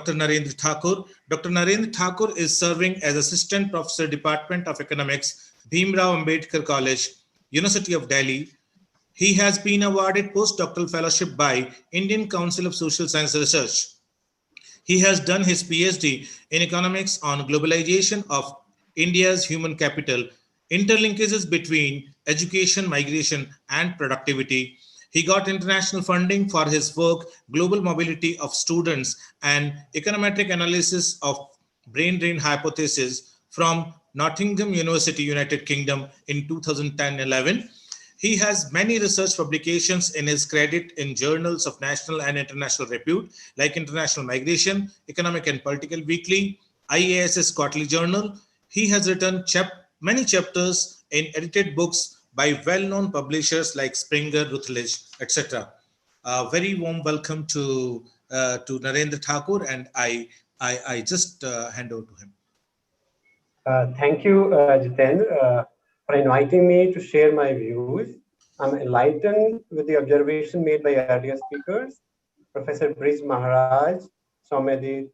Dr. Narendra Thakur. Dr. Narendra Thakur is serving as Assistant Professor, Department of Economics, Bhimrao Ambedkar College, University of Delhi. He has been awarded postdoctoral fellowship by Indian Council of Social Science Research. He has done his PhD in economics on globalization of India's human capital, interlinkages between education, migration, and productivity. He got international funding for his work, Global Mobility of Students and Econometric Analysis of Brain Drain Hypothesis from Nottingham University, United Kingdom in 2010-11. He has many research publications in his credit in journals of national and international repute, like International Migration, Economic and Political Weekly, IASS Quarterly Journal. He has written many chapters in edited books by well-known publishers like Springer, Routledge, etc. Very warm welcome to Narendra Thakur, and I just hand over to him. Thank you, Jitendra, for inviting me to share my views. I'm enlightened with the observation made by earlier speakers, Professor Brij Maharaj, Soumyadip,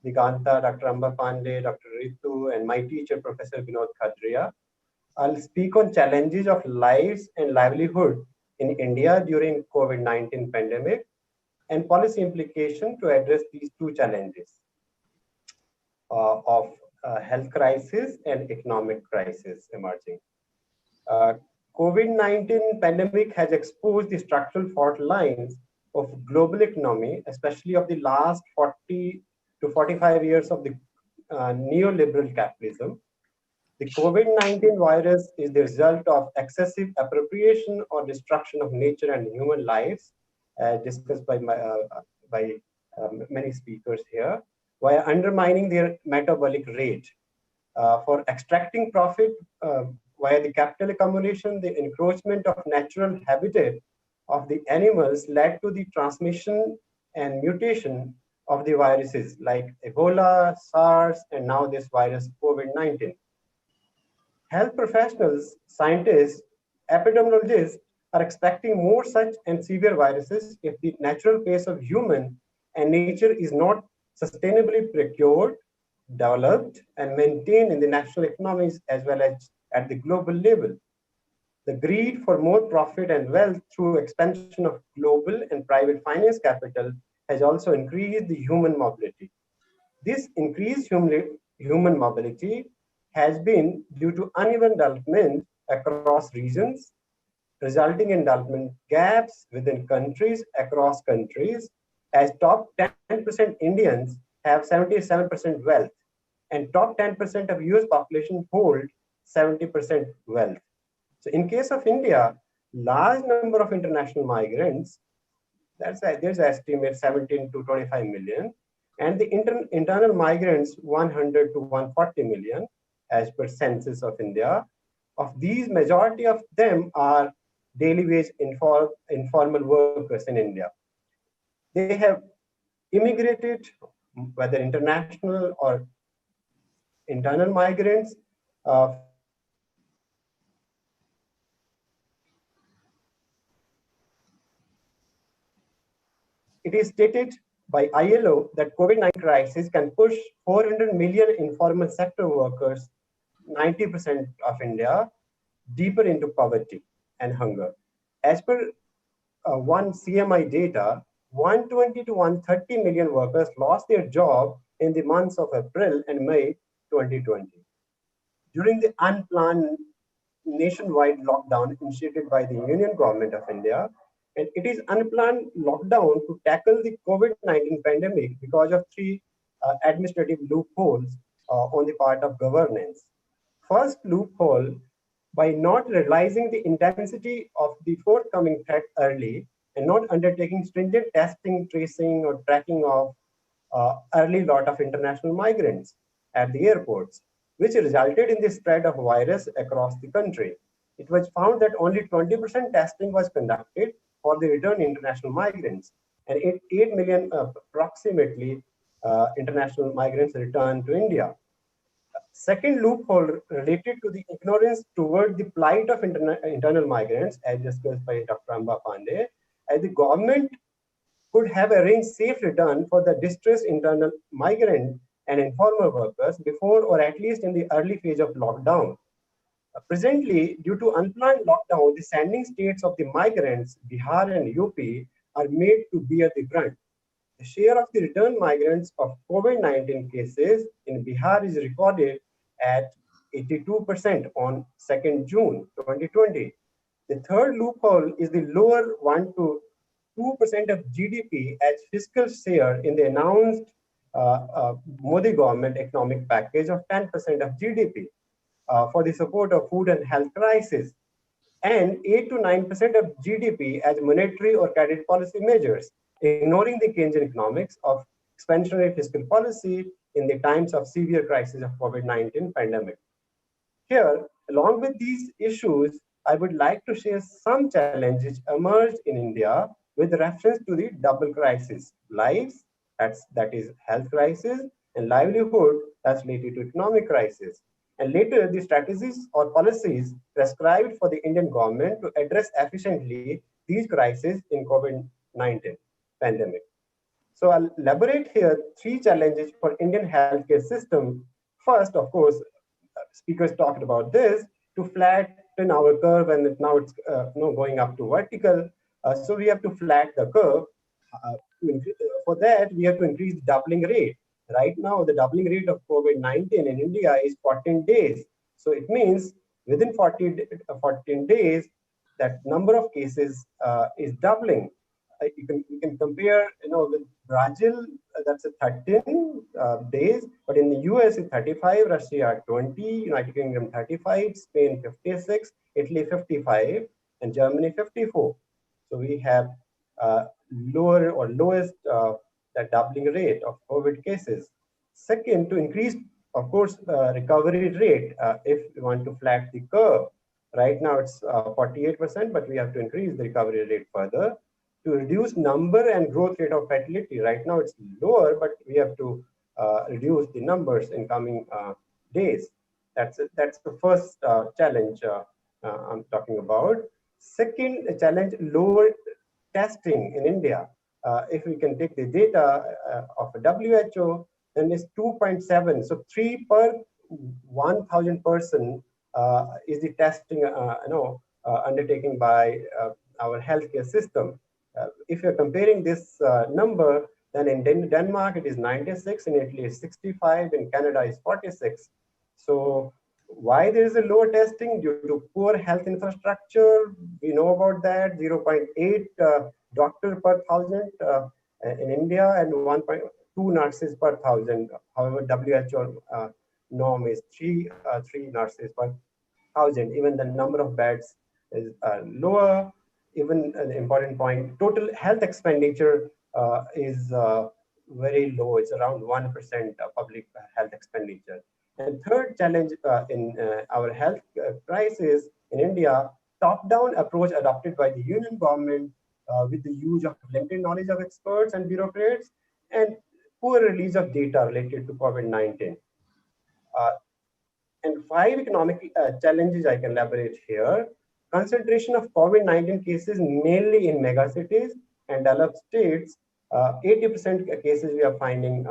Diganta, Dr. Amba Pandey, Dr. Ritu, and my teacher, Professor Vinod Khadria. I'll speak on challenges of lives and livelihood in India during COVID-19 pandemic and policy implication to address these two challenges of health crisis and economic crisis emerging. COVID-19 pandemic has exposed the structural fault lines of global economy, especially of the last 40 to 45 years of the neoliberal capitalism. The COVID-19 virus is the result of excessive appropriation or destruction of nature and human lives, discussed by many speakers here, while undermining their metabolic rate. For extracting profit via the capital accumulation, the encroachment of natural habitat of the animals led to the transmission and mutation of the viruses like Ebola, SARS, and now this virus COVID-19. Health professionals, scientists, epidemiologists are expecting more such and severe viruses if the natural pace of human and nature is not sustainably procured, developed, and maintained in the national economies as well as at the global level. The greed for more profit and wealth through expansion of global and private finance capital has also increased the human mobility. This increased human mobility has been due to uneven development across regions, resulting in development gaps within countries across countries, as top 10% Indians have 77% wealth and top 10% of US population hold 70% wealth. So in case of India, large number of international migrants, there's an estimate 17 to 25 million, and the internal migrants 100 to 140 million as per census of India. Of these, majority of them are daily wage informal workers in India. They have immigrated, whether international or internal migrants, it is stated by ILO that COVID-19 crisis can push 400 million informal sector workers, 90% of India, deeper into poverty and hunger. As per one CMI data, 120 to 130 million workers lost their job in the months of April and May 2020. During the unplanned nationwide lockdown initiated by the Union Government of India, and it is unplanned lockdown to tackle the COVID-19 pandemic because of three administrative loopholes on the part of governance. First loophole, by not realizing the intensity of the forthcoming threat early and not undertaking stringent testing, tracing, or tracking of early lot of international migrants at the airports, which resulted in the spread of virus across the country. It was found that only 20% testing was conducted for the return international migrants, and 8 million approximately international migrants returned to India. Second loophole related to the ignorance toward the plight of internal migrants, as discussed by Dr. Amba Pandey, as the government could have arranged safe return for the distressed internal migrant and informal workers before or at least in the early phase of lockdown. Presently, due to unplanned lockdown, the sending states of the migrants, Bihar and UP, are made to bear the brunt. The share of the return migrants of COVID-19 cases in Bihar is recorded at 82% on 2nd June 2020. The third loophole is the lower 1 to 2% of GDP as fiscal share in the announced Modi government economic package of 10% of GDP for the support of food and health crisis, and 8 to 9% of GDP as monetary or credit policy measures, ignoring the Keynesian economics of expansionary fiscal policy in the times of severe crisis of COVID-19 pandemic. Here, along with these issues, I would like to share some challenges emerged in India with reference to the double crisis: lives, that is health crisis, and livelihood, that's related to economic crisis. And later, the strategies or policies prescribed for the Indian government to address efficiently these crises in COVID-19 pandemic. So I'll elaborate here three challenges for Indian healthcare system. First, of course, speakers talked about this, to flatten our curve, and now it's going up to vertical. So we have to flatten the curve. For that, we have to increase the doubling rate. Right now, the doubling rate of COVID-19 in India is 14 days. So it means within 14 days, that number of cases is doubling. You can compare, with Brazil, that's a 13 days, but in the US it's 35, Russia 20, United Kingdom 35, Spain 56, Italy 55, and Germany 54. So we have lower or lowest that doubling rate of COVID cases. Second, to increase, of course, recovery rate, if we want to flatten the curve. Right now it's 48%, but we have to increase the recovery rate further. To reduce number and growth rate of fertility. Right now it's lower, but we have to reduce the numbers in coming days. That's the first challenge I'm talking about. Second challenge, lower testing in India. If we can take the data of WHO, then it's 2.7. So 3 per 1,000 person is the testing undertaken by our healthcare system. If you're comparing this number, then in Denmark it is 96, in Italy is 65, in Canada is 46. So why there is a lower testing? Due to poor health infrastructure. We know about that. 0.8 doctor per thousand in India, and 1.2 nurses per thousand. However, WHO norm is three nurses per thousand. Even the number of beds is lower. Even an important point, total health expenditure is very low. It's around 1% of public health expenditure. And third challenge in our health crisis in India, top-down approach adopted by the union government with the use of limited knowledge of experts and bureaucrats, and poor release of data related to COVID-19. And 5 economic challenges I can elaborate here. Concentration of COVID-19 cases mainly in megacities and developed states. 80% cases we are finding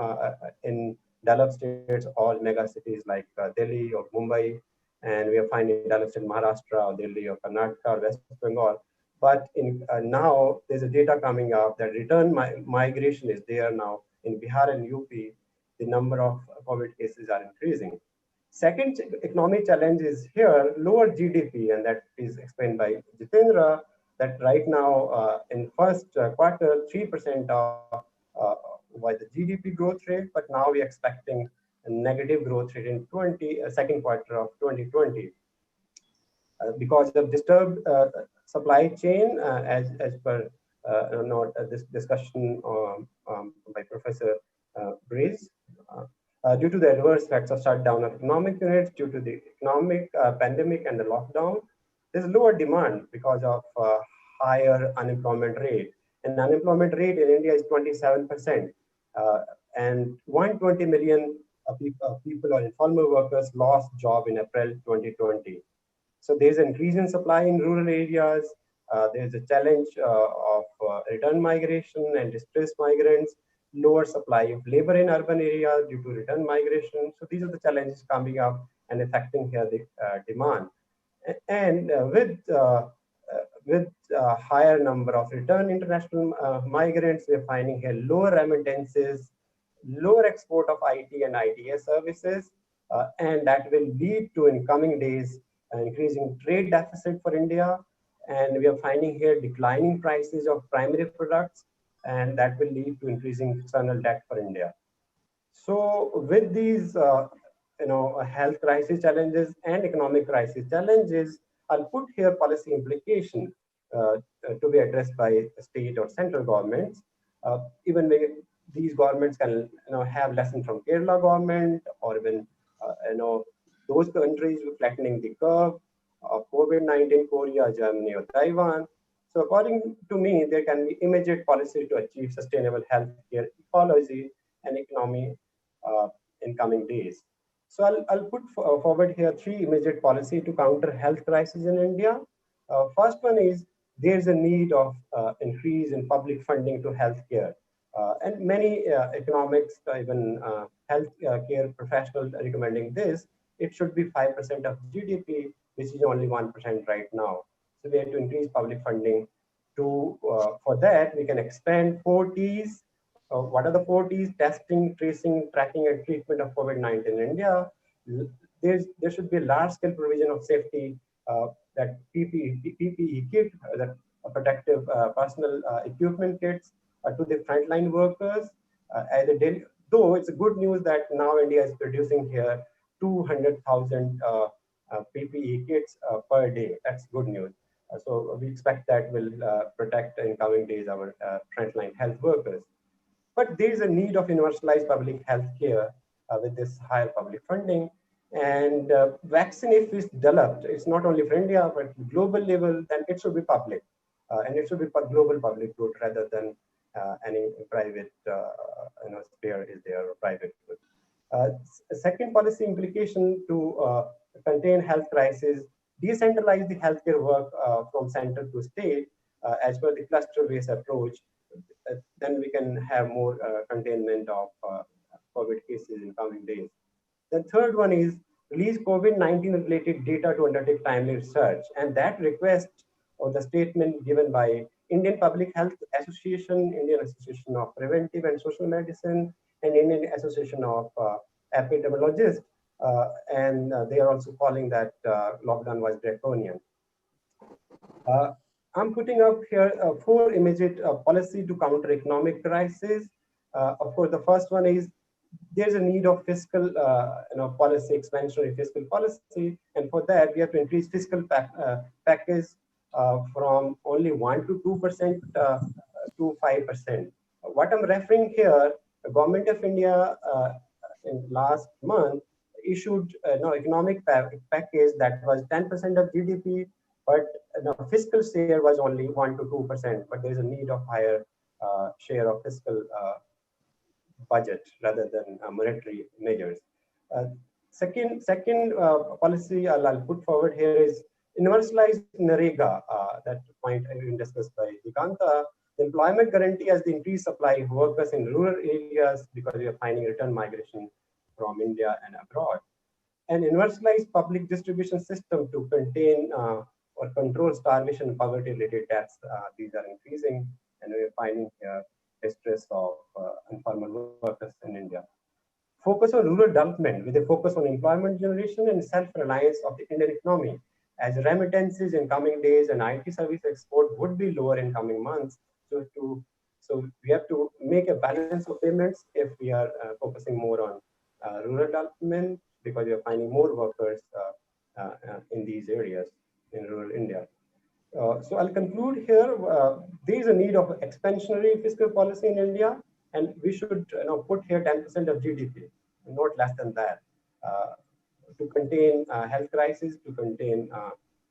in developed states, all megacities like Delhi or Mumbai, and we are finding developed in Maharashtra or Delhi or Karnataka or West Bengal. But in now there's a data coming up that return migration is there now in Bihar and UP. The number of COVID cases are increasing. Second economic challenge is here, lower GDP, and that is explained by Jitendra, that right now in first quarter, 3% of was the GDP growth rate, but now we're expecting a negative growth rate in second quarter of 2020. Because of disturbed supply chain, as per this discussion by Professor Breeze, due to the adverse effects of shutdown of economic units, due to the economic pandemic and the lockdown, there's lower demand because of higher unemployment rate. And the unemployment rate in India is 27%. And 120 million people or informal workers lost job in April 2020. So there's an increase in supply in rural areas. There's a challenge of return migration and displaced migrants, lower supply of labor in urban areas due to return migration. So these are the challenges coming up and affecting here the demand. And with higher number of return international migrants, we're finding here lower remittances, lower export of IT and ITS services, and that will lead to, in coming days, an increasing trade deficit for India. And we are finding here declining prices of primary products, and that will lead to increasing external debt for India. So with these, health crisis challenges and economic crisis challenges, I'll put here policy implication to be addressed by state or central governments. Even these governments can, have lessons from Kerala government, or even, those countries flattening the curve of COVID-19, Korea, Germany, or Taiwan. So according to me, there can be immediate policy to achieve sustainable healthcare ecology and economy in coming days. So I'll put forward here three immediate policy to counter health crisis in India. First one is there's a need of increase in public funding to healthcare. And many economics, even health care professionals are recommending this. It should be 5% of GDP, which is only 1% right now. So we have to increase public funding. For that, we can expand 4Ts. What are the 4Ts? Testing, tracing, tracking, and treatment of COVID-19 in India. There should be a large-scale provision of safety, that PPE kit, that protective personal equipment kits to the frontline workers. Though it's a good news that now India is producing here 200,000 PPE kits per day. That's good news. So we expect that will protect in coming days our frontline health workers. But there is a need of universalized public health care with this higher public funding. And vaccine, if it's developed, it's not only for India, but global level, then it should be public. And it should be for global public good rather than any private sphere is there or private good. Second policy implication to contain health crisis, decentralize the healthcare work from center to state as per the cluster-based approach. Then we can have more containment of COVID cases in coming days. The third one is release COVID-19 related data to undertake timely research. And that request or the statement given by Indian Public Health Association, Indian Association of Preventive and Social Medicine, and Indian Association of Epidemiologists. And they are also calling that lockdown was draconian. I'm putting up here 4 immediate policy to counter economic crisis. Of course, the first one is there's a need of fiscal policy, expansionary fiscal policy. And for that, we have to increase fiscal package from only 1 to 2% to 5%. What I'm referring here, the government of India in last month issued economic package that was 10% of GDP, but the fiscal share was only 1 to 2%. But there is a need of higher share of fiscal budget rather than monetary measures. Second policy I'll put forward here is universalized NREGA, that point discussed by Diganta. The employment guarantee as the increased supply of workers in rural areas because we are finding return migration from India and abroad. An universalized public distribution system to contain or control starvation and poverty related deaths. These are increasing, and we are finding distress of informal workers in India. Focus on rural development with a focus on employment generation and self-reliance of the Indian economy, as remittances in coming days and IT service export would be lower in coming months. So we have to make a balance of payments if we are focusing more on rural development, because we are finding more workers in these areas in rural India. So I'll conclude here. There is a need of expansionary fiscal policy in India, and we should put here 10% of GDP, not less than that, to contain health crisis, to contain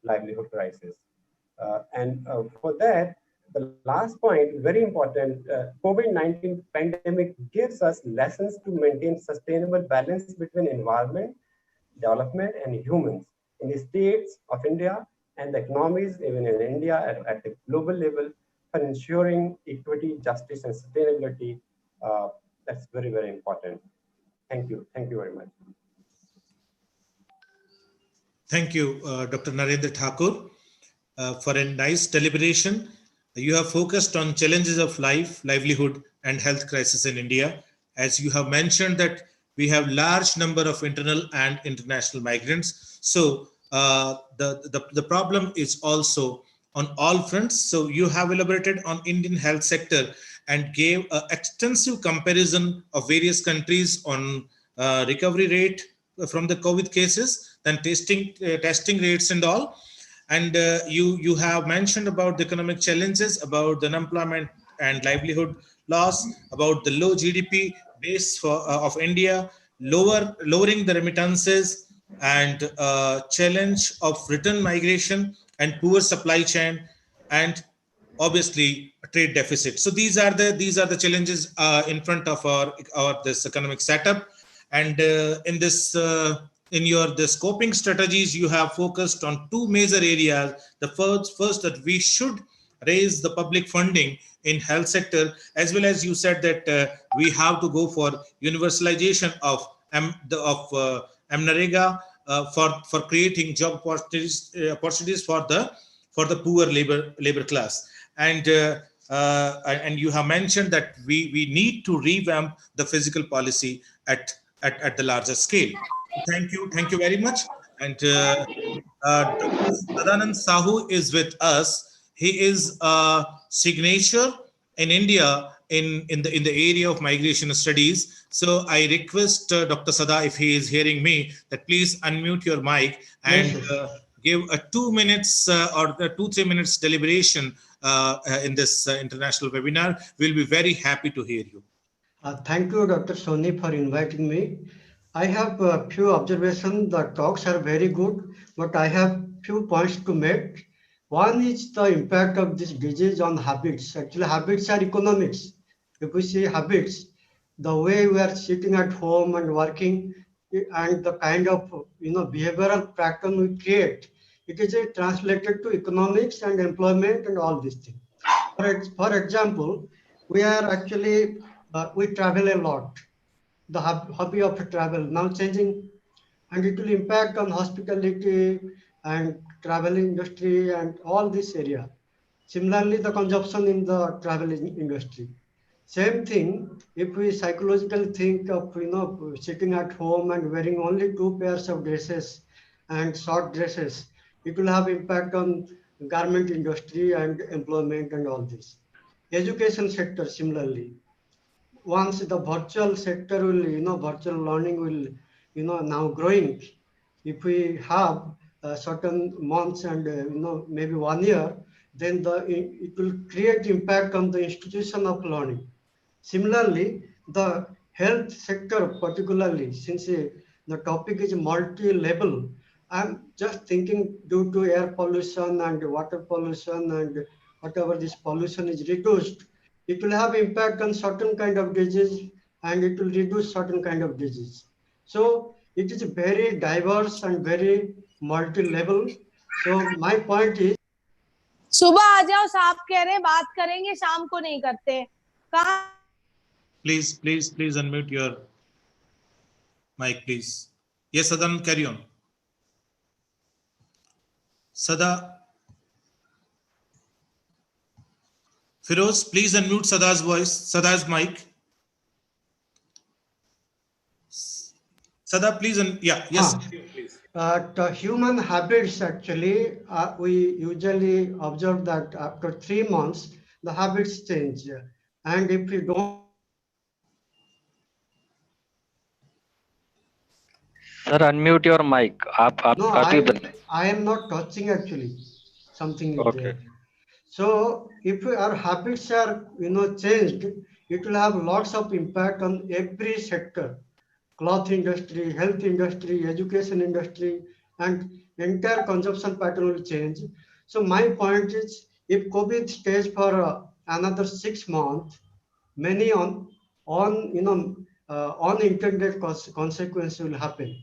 livelihood crisis. And for that, the last point, very important, COVID-19 pandemic gives us lessons to maintain sustainable balance between environment, development, and humans in the states of India and the economies, even in India, at the global level, for ensuring equity, justice, and sustainability. That's very, very important. Thank you. Thank you very much. Thank you, Dr. Narendra Thakur, for a nice deliberation. You have focused on challenges of life, livelihood, and health crisis in India. As you have mentioned that we have large number of internal and international migrants. So the problem is also on all fronts. So you have elaborated on Indian health sector and gave an extensive comparison of various countries on recovery rate from the COVID cases, then testing rates and all. And you have mentioned about the economic challenges, about the unemployment and livelihood loss, about the low GDP base of India, lowering the remittances, and challenge of return migration and poor supply chain, and obviously a trade deficit. So these are the challenges in front of our this economic setup. And in your the scoping strategies, you have focused on two major areas. The first that we should raise the public funding in health sector, as well as you said that we have to go for universalization of MNREGA for creating job opportunities for the poor labor class. And you have mentioned that we need to revamp the physical policy at the larger scale. Thank you very much. And Dr. Sadanand Sahu is with us. He is a signature in India in the area of migration studies. So I request Dr. Sada, if he is hearing me, that please unmute your mic and give a 2 minutes or 2-3 minutes deliberation in this international webinar. We'll be very happy to hear you. Thank you, Dr. Soni, for inviting me. I have a few observations. The talks are very good, but I have few points to make. One is the impact of this disease on habits. Actually, habits are economics. If we see habits, the way we are sitting at home and working, and the kind of behavioral pattern we create, it is translated to economics and employment and all these things. For example, we are actually we travel a lot. The hobby of travel now changing, and it will impact on hospitality and travel industry and all this area. Similarly, the consumption in the travel industry. Same thing, if we psychologically think of sitting at home and wearing only 2 pairs of dresses and short dresses, it will have impact on garment industry and employment and all this. Education sector similarly. Once the virtual sector will, virtual learning will, now growing. If we have certain months and, maybe 1 year, then it will create impact on the institution of learning. Similarly, the health sector, particularly since the topic is multi-level, I'm just thinking due to air pollution and water pollution and whatever this pollution is reduced, it will have impact on certain kind of disease and it will reduce certain kind of disease. So it is very diverse and very multi-level. So my point is, सुबह आ जाओ, साहब कह रहे हैं बात करेंगे, शाम को नहीं करते. कहाँ? Please unmute your mic, please. Yes, Sadan, carry on. Sada. Firoz, please unmute Sada's voice, Sada's mic. Sada, please, yes. Please. The human habits actually, we usually observe that after 3 months, the habits change. And if we don't. Sir, unmute your mic. No, I am not touching actually. Something is Okay. there. So if our habits are changed, it will have lots of impact on every sector. Cloth industry, health industry, education industry, and entire consumption pattern will change. So my point is, if COVID stays for another 6 months, many unintended consequences will happen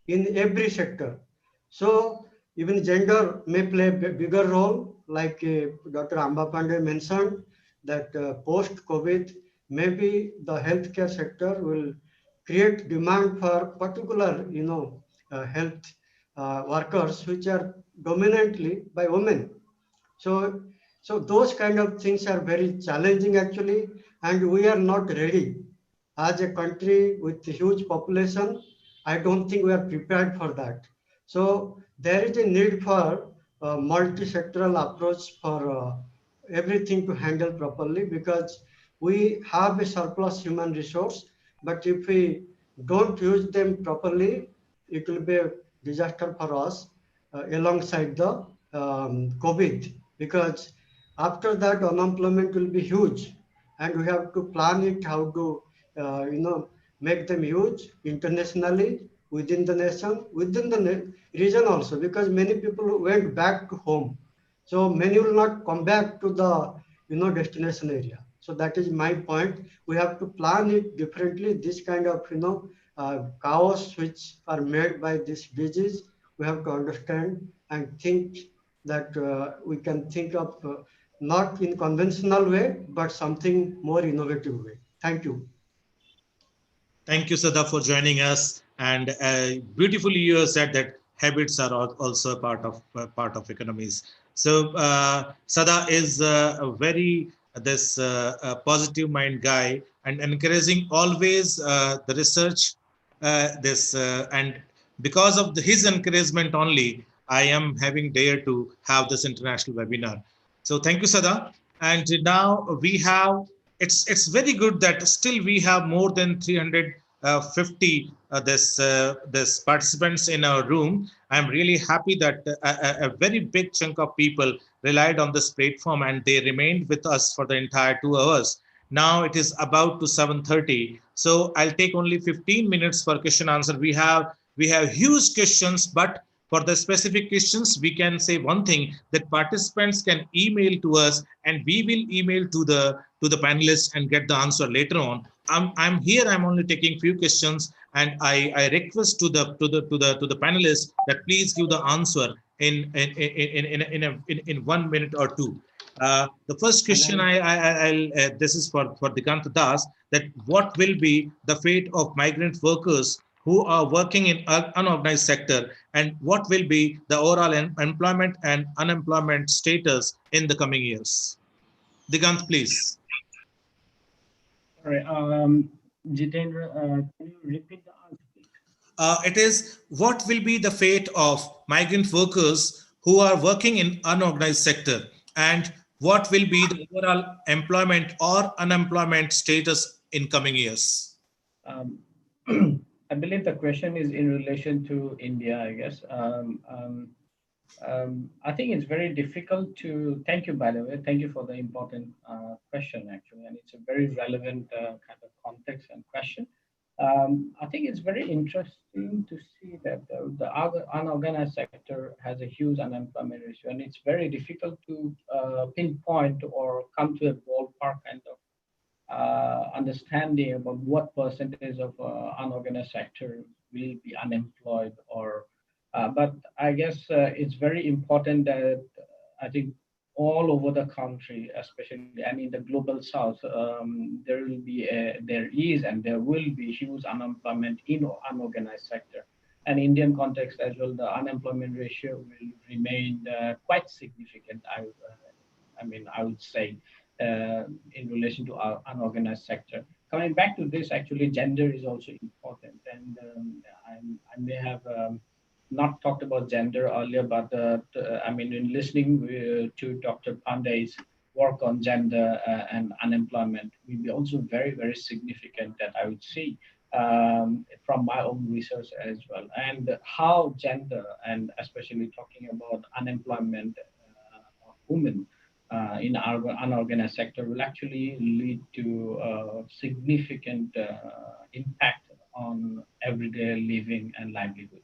in every sector. So even gender may play a bigger role, like Dr. Amba Pandey mentioned, that post-COVID, maybe the healthcare sector will create demand for particular, health workers, which are dominantly by women. So, so those kind of things are very challenging actually, and we are not ready. As a country with a huge population, I don't think we are prepared for that. So there is a need for a multi-sectoral approach for everything to handle properly, because we have a surplus human resource, but if we don't use them properly, it will be a disaster for us alongside the COVID, because after that unemployment will be huge, and we have to plan it how to make them huge internationally, within the nation, within the region also, because many people went back to home, so many will not come back to the destination area. So that is my point. We have to plan it differently. This kind of chaos which are made by this disease, we have to understand and think that we can think of not in conventional way, but something more innovative way. Thank you. Thank you, Sada, for joining us. And beautifully, you said that habits are also a part of economies. So Sada is a very positive mind guy and encouraging always the research. And because of his encouragement only, I am having dare to have this international webinar. So thank you, Sada. And now we have. It's very good that still we have more than 350 this participants in our room. I'm really happy that a very big chunk of people relied on this platform and they remained with us for the entire 2 hours. Now it is about to 7:30, so I'll take only 15 minutes for question answer. We have huge questions, but for the specific questions, we can say one thing, that participants can email to us and we will email to the panelists and get the answer later on. I'm here. I'm only taking few questions, and I request to the panelists that please give the answer in 1 minute or two. The first question I'll this is for Digant Das, that what will be the fate of migrant workers who are working in unorganized sector, and what will be the overall employment and unemployment status in the coming years? Digant, please. All right, Jitendra, can you repeat the answer, please? It is, what will be the fate of migrant workers who are working in unorganized sector, and what will be the overall employment or unemployment status in coming years? I believe the question is in relation to India, I guess. I think it's very difficult to, thank you, by the way, thank you for the important question, actually, and it's a very relevant kind of context and question. I think it's very interesting to see that the unorganized sector has a huge unemployment ratio, and it's very difficult to pinpoint or come to a ballpark kind of understanding about what percentage of unorganized sector will be unemployed, or but I guess it's very important that I think all over the country, especially and in the global south, there is and there will be huge unemployment in unorganized sector. And Indian context as well, the unemployment ratio will remain quite significant. I would say. In relation to our unorganized sector. Coming back to this, actually, gender is also important. And I may have not talked about gender earlier, but in listening to Dr. Pandey's work on gender and unemployment will be also very, very significant, that I would see from my own research as well. And how gender, and especially talking about unemployment of women, in our unorganized sector, will actually lead to significant impact on everyday living and livelihood.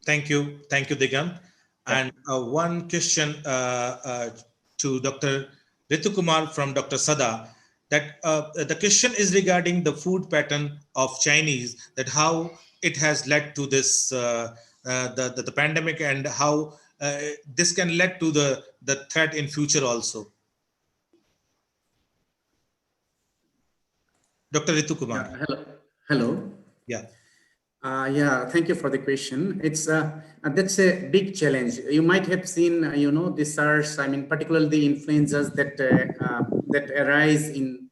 Thank you, Digant. And one question to Dr. Ritu Kumar from Dr. Sada, that the question is regarding the food pattern of Chinese, that how it has led to this the pandemic, and how this can lead to the threat in future also. Dr. Ritu Kumar. Hello. Hello. Yeah. Yeah, thank you for the question. It's that's a big challenge. You might have seen, the SARS. I mean, particularly the influenzas that arise in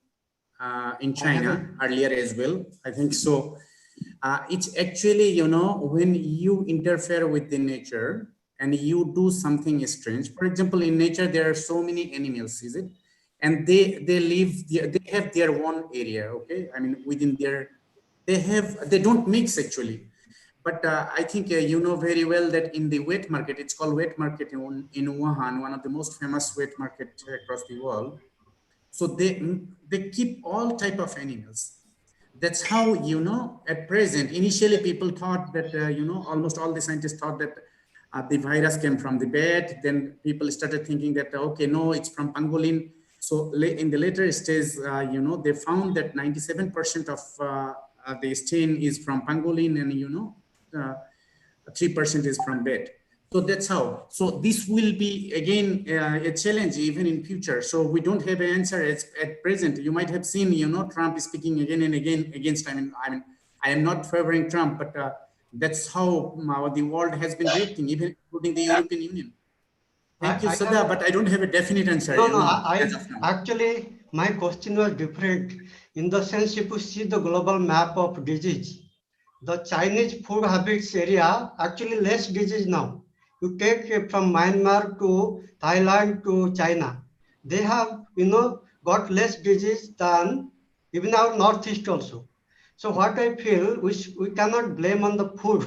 China earlier as well. I think so. It's actually, when you interfere with the nature and you do something strange. For example, in nature there are so many animals, is it? And they live. They have their own area. Okay, I mean within their. They don't mix actually, but I think you know very well that in the wet market, it's called wet market in Wuhan, one of the most famous wet market across the world. So they keep all type of animals. That's how, at present, initially people thought that almost all the scientists thought that the virus came from the bat. Then people started thinking that okay, no, it's from pangolin. So in the later stage, they found that 97% of the stain is from pangolin, and 3% is from bat. So that's how. So this will be again a challenge even in future. So we don't have an answer at present. You might have seen, Trump is speaking again and again against. I mean, I am not favoring Trump, but that's how the world has been reacting, even including the European Union. Thank you, Sada, but I don't have a definite answer. Actually, my question was different. In the sense, if you see the global map of disease, the Chinese food habits area, actually less disease now. You take from Myanmar to Thailand to China, they have, got less disease than even our Northeast also. So what I feel, we cannot blame on the food.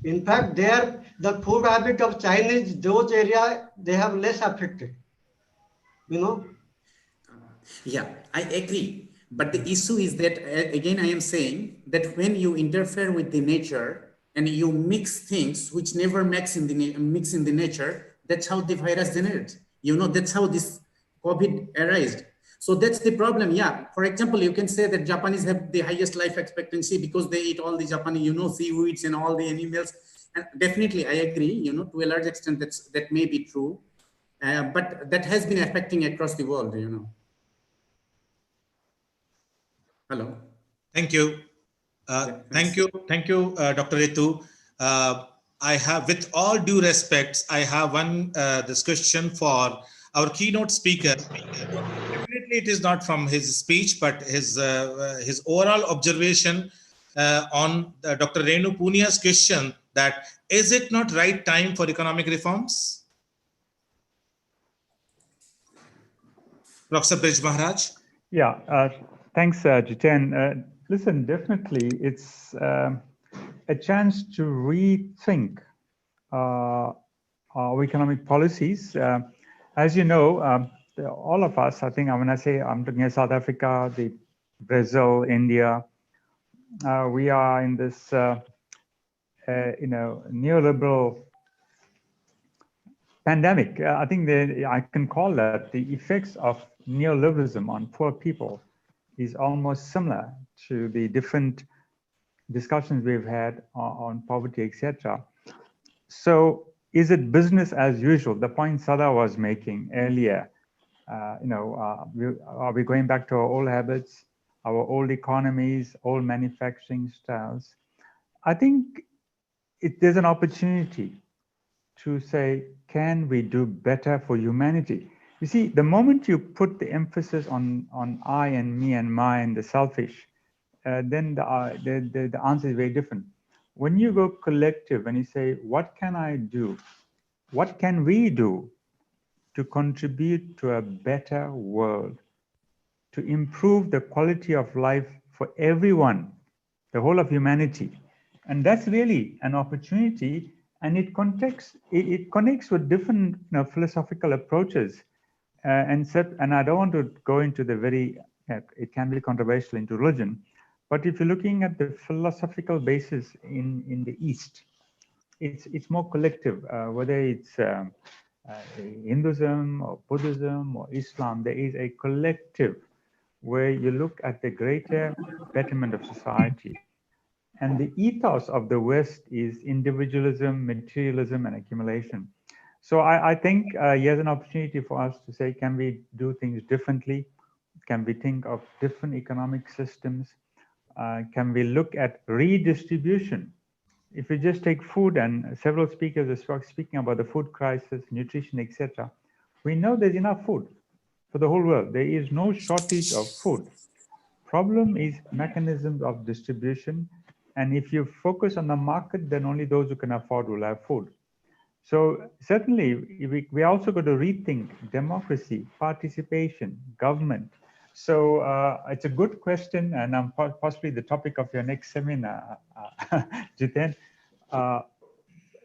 In fact, the food habit of Chinese, those area, they have less affected, Yeah, I agree. But the issue is that, again, I am saying that when you interfere with the nature and you mix things which never mix in the nature, that's how the virus generates. That's how this COVID arose. So that's the problem. Yeah. For example, you can say that Japanese have the highest life expectancy because they eat all the Japanese, seaweeds and all the animals. And definitely, I agree. To a large extent, that may be true, but that has been affecting across the world. Hello. Thank you. Thank you, Dr. Ritu. I have, with all due respects, I have this question for our keynote speaker. Definitely, it is not from his speech, but his overall observation on Dr. Renu Punia's question, that is it not right time for economic reforms? Professor Brij Maharaj. Yeah, thanks, Jiten. Listen, definitely, it's a chance to rethink our economic policies. As you know, all of us, I think, when I say I'm looking at South Africa, Brazil, India, we are in this, neoliberal pandemic. I think I can call that the effects of neoliberalism on poor people is almost similar to the different discussions we've had on poverty, etc. So is it business as usual? The point Sada was making earlier, are we going back to our old habits, our old economies, old manufacturing styles? I think there's an opportunity to say, can we do better for humanity? You see, the moment you put the emphasis on I and me and mine, the selfish, then the answer is very different. When you go collective and you say, what can I do? What can we do to contribute to a better world, to improve the quality of life for everyone, the whole of humanity? And that's really an opportunity, and it connects with different philosophical approaches. And I don't want to go into the it can be controversial into religion, but if you're looking at the philosophical basis in the East, it's more collective, whether it's Hinduism or Buddhism or Islam, there is a collective where you look at the greater betterment of society. And the ethos of the West is individualism, materialism, and accumulation. So I think here's an opportunity for us to say, can we do things differently? Can we think of different economic systems? Can we look at redistribution? If you just take food, and several speakers are speaking about the food crisis, nutrition, etc., we know there's enough food for the whole world. There is no shortage of food. Problem is mechanisms of distribution. And if you focus on the market, then only those who can afford will have food. So certainly, we also got to rethink democracy, participation, government. So it's a good question, and possibly the topic of your next seminar, Jiten.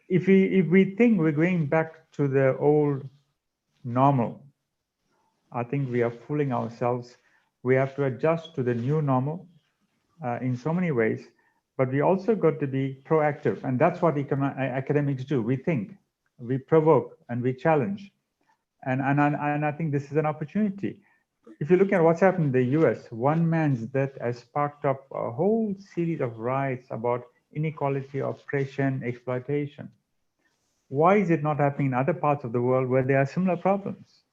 If we think we're going back to the old normal, I think we are fooling ourselves. We have to adjust to the new normal in so many ways, but we also got to be proactive, and that's what academics do. We think, we provoke, and we challenge, and I think this is an opportunity. If you look at what's happened in the US, one man's death has sparked up a whole series of riots about inequality, oppression, exploitation. Why is it not happening in other parts of the world where there are similar problems?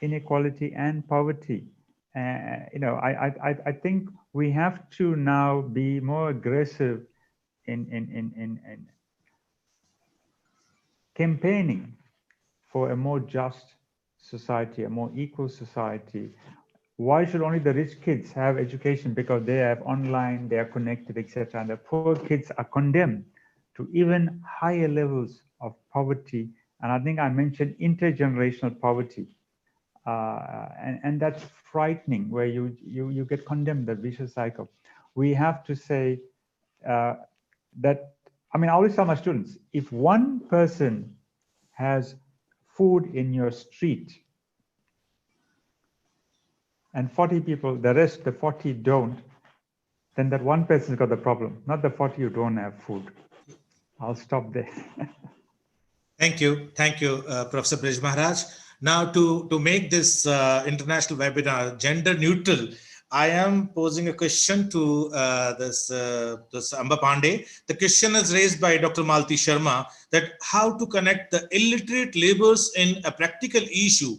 Inequality and poverty. I think we have to now be more aggressive in campaigning for a more just society, a more equal society. Why should only the rich kids have education? Because they have online, they are connected, etc. And the poor kids are condemned to even higher levels of poverty. And I think I mentioned intergenerational poverty. And that's frightening, where you get condemned, that vicious cycle. We have to say that, I mean, I always tell my students, if one person has food in your street and 40 people, the rest, the 40 don't, then that one person's got the problem, not the 40 who don't have food. I'll stop there. Thank you, Professor Brij Maharaj. Now, to make this international webinar gender neutral, I am posing a question to this Amba Pandey. The question is raised by Dr. Malti Sharma, that how to connect the illiterate laborers in a practical issue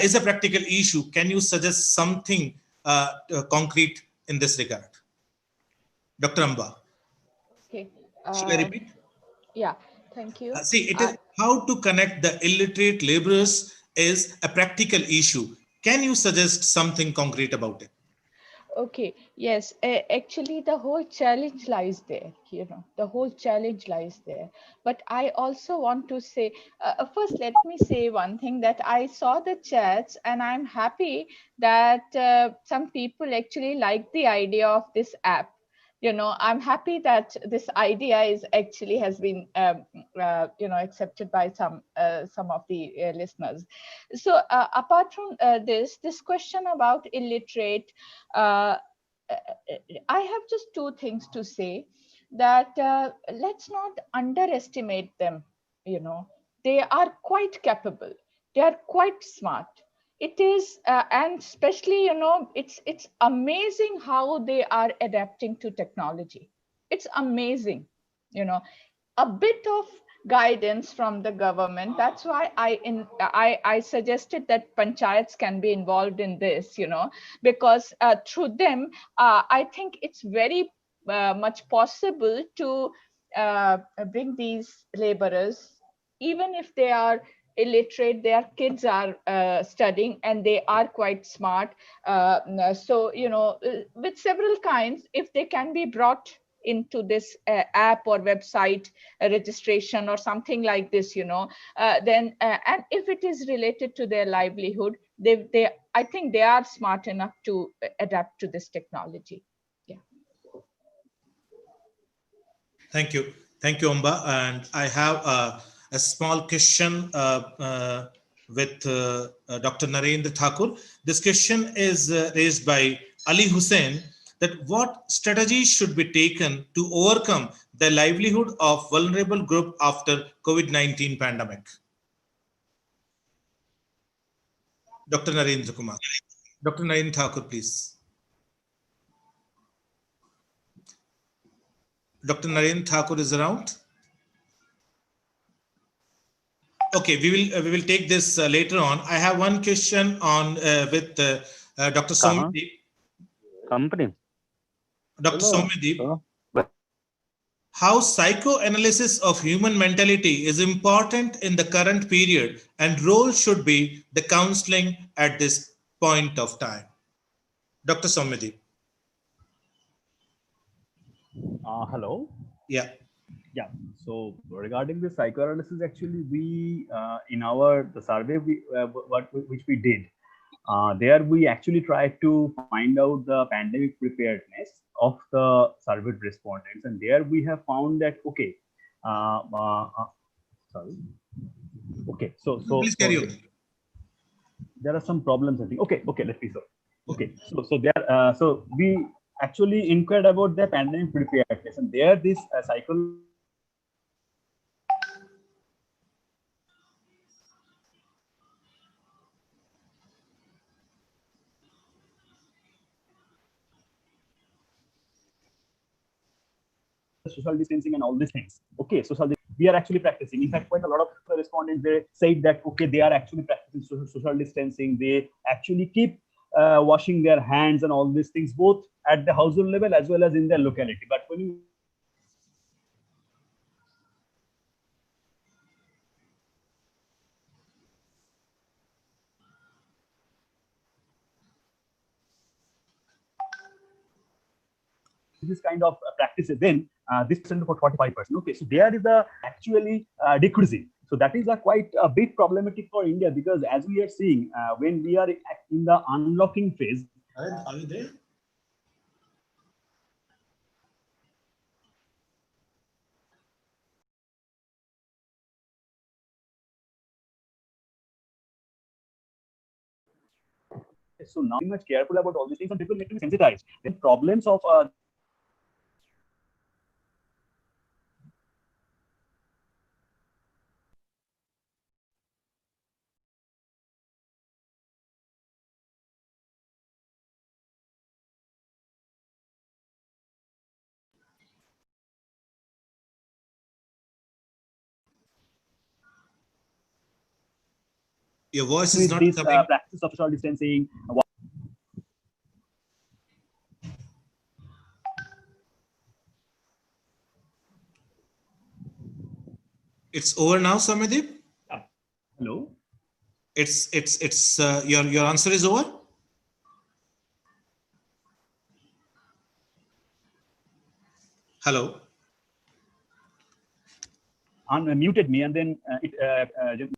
is a practical issue. Can you suggest something concrete in this regard? Dr. Amba. Okay. Should I repeat? Yeah, thank you. See, it is how to connect the illiterate laborers is a practical issue. Can you suggest something concrete about it? Okay, yes, actually the whole challenge lies there, the whole challenge lies there. But I also want to say, first, let me say one thing, that I saw the chats and I'm happy that some people actually like the idea of this app. I'm happy that this idea is actually has been, accepted by some of the listeners. So apart from this question about illiterate, I have just two things to say, that let's not underestimate them. They are quite capable. They are quite smart. It is, and especially, it's amazing how they are adapting to technology. It's amazing, a bit of guidance from the government. That's why I suggested that panchayats can be involved in this, because through them, I think it's very much possible to bring these laborers, even if they are illiterate, their kids are studying and they are quite smart. So, with several kinds, if they can be brought into this app or website registration or something like this, then and if it is related to their livelihood, I think they are smart enough to adapt to this technology. Yeah. Thank you, Amba. And I have a small question with Dr. Narendra Thakur. This question is raised by Ali Hussain, that what strategies should be taken to overcome the livelihood of vulnerable group after COVID-19 pandemic? Dr. Narendra Kumar. Dr. Narendra Thakur, please. Dr. Narendra Thakur is around. Okay, we will take this later on. I have one question on with Dr. Soumyadeep. Company. Dr. Soumyadeep, But how psychoanalysis of human mentality is important in the current period and role should be the counseling at this point of time. Dr. Soumyadeep. Hello. Yeah. Yeah. So regarding the psychoanalysis, actually, we in our the survey which we did, there we actually tried to find out the pandemic preparedness of the surveyed respondents, and there we have found that okay, sorry, okay, so Please carry on. there are some problems. I think okay, let me so okay, so there so we actually inquired about the pandemic preparedness, and there this psychology social distancing and all these things. Okay, we are actually practicing. In fact, quite a lot of the respondents, they said that okay, they are actually practicing social distancing. They actually keep washing their hands and all these things, both at the household level as well as in their locality. But when you this kind of practices, then this percent for 45%. Okay, so there is a actually decreasing. So that is a quite a big problematic for India, because as we are seeing when we are in the unlocking phase. Are you there? So now be much careful about all these things, and people need to be sensitized. Then problems of Your voice is with not this coming. practice of social distancing. It's over now, Soumyadeep? Hello. It's your answer is over? Hello. Unmuted me, and then just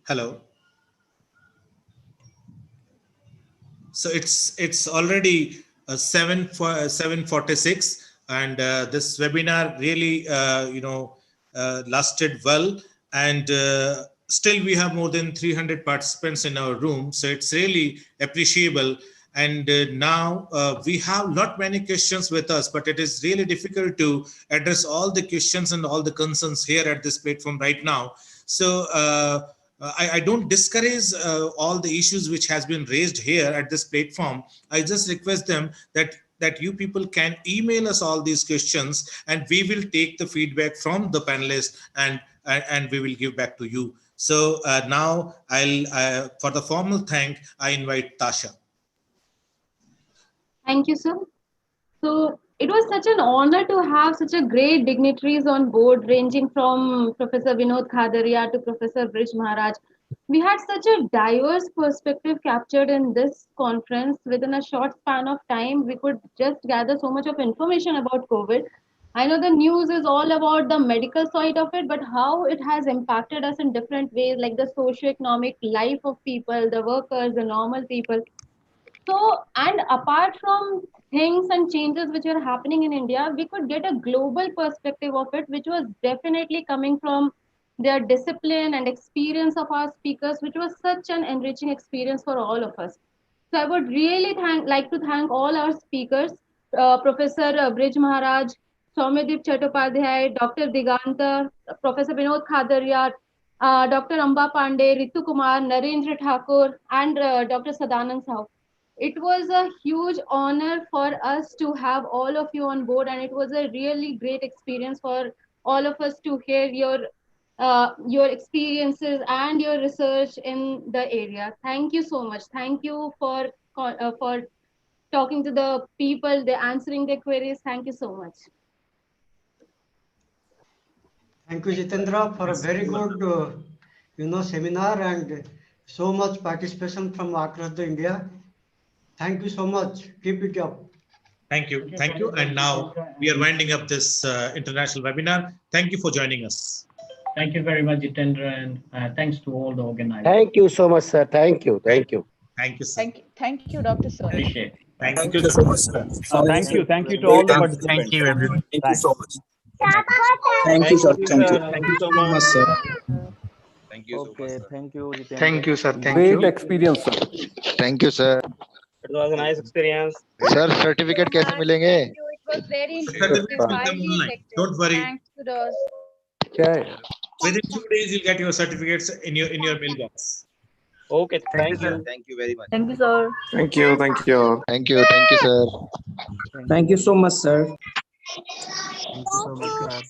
Hello. So it's already 7:46, and this webinar really lasted well, and still we have more than 300 participants in our room, so it's really appreciable. And now we have not many questions with us, but it is really difficult to address all the questions and all the concerns here at this platform right now. So I don't discourage all the issues which has been raised here at this platform. I just request them that you people can email us all these questions, and we will take the feedback from the panelists and we will give back to you. So now I'll for the formal thank, I invite Tasha. Thank you, sir. So it was such an honor to have such a great dignitaries on board, ranging from Professor Vinod Khadaria to Professor Brij Maharaj. We had such a diverse perspective captured in this conference. Within a short span of time, we could just gather so much of information about COVID. I know the news is all about the medical side of it, but how it has impacted us in different ways, like the socio-economic life of people, the workers, the normal people. So, and apart from things and changes which are happening in India, we could get a global perspective of it, which was definitely coming from their discipline and experience of our speakers, which was such an enriching experience for all of us. So, I would really like to thank all our speakers, Professor Brij Maharaj, Soumyadeep Chattopadhyay, Dr. Diganta, Professor Vinod Khadaria, Dr. Amba Pandey, Ritu Kumar, Narendra Thakur, and Dr. Sadanand Sahu. It was a huge honor for us to have all of you on board, and it was a really great experience for all of us to hear your experiences and your research in the area. Thank you so much. Thank you for talking to the people, they answering their queries. Thank you so much. Thank you, Jitendra, for a very good, seminar and so much participation from across the India. Thank you so much. Keep it up. Thank you. Thank you. And now we are winding up this international webinar. Thank you for joining us. Thank you very much, Jitendra, and thanks to all the organizers. Thank you so much, sir. Thank you. Thank you. Thank you, sir. Thank you, Dr. Soni. Appreciate it. Thank you so much, sir. Thank you to all the participants. Thank you, everyone. Thank you so much. Thank you, sir. Thank you. Thank you so much, sir. Thank you so much, sir. Thank you, Jitendra. Thank you, sir. Thank Great you. experience, sir. Thank you, sir. It was a nice experience. Sir, certificate कैसे मिलेंगे? It was very Certificates will come online. Don't worry. Thanks to those. Okay. Within 2 days, you'll get your certificates in your mailbox. Okay. Thank you. Thank you very much. Thank you, sir. Thank you. Thank you. Thank you. Thank you, sir. Thank you so much, sir. Thank you so much,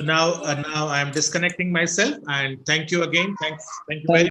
Now I am disconnecting myself, and thank you again. Thank you very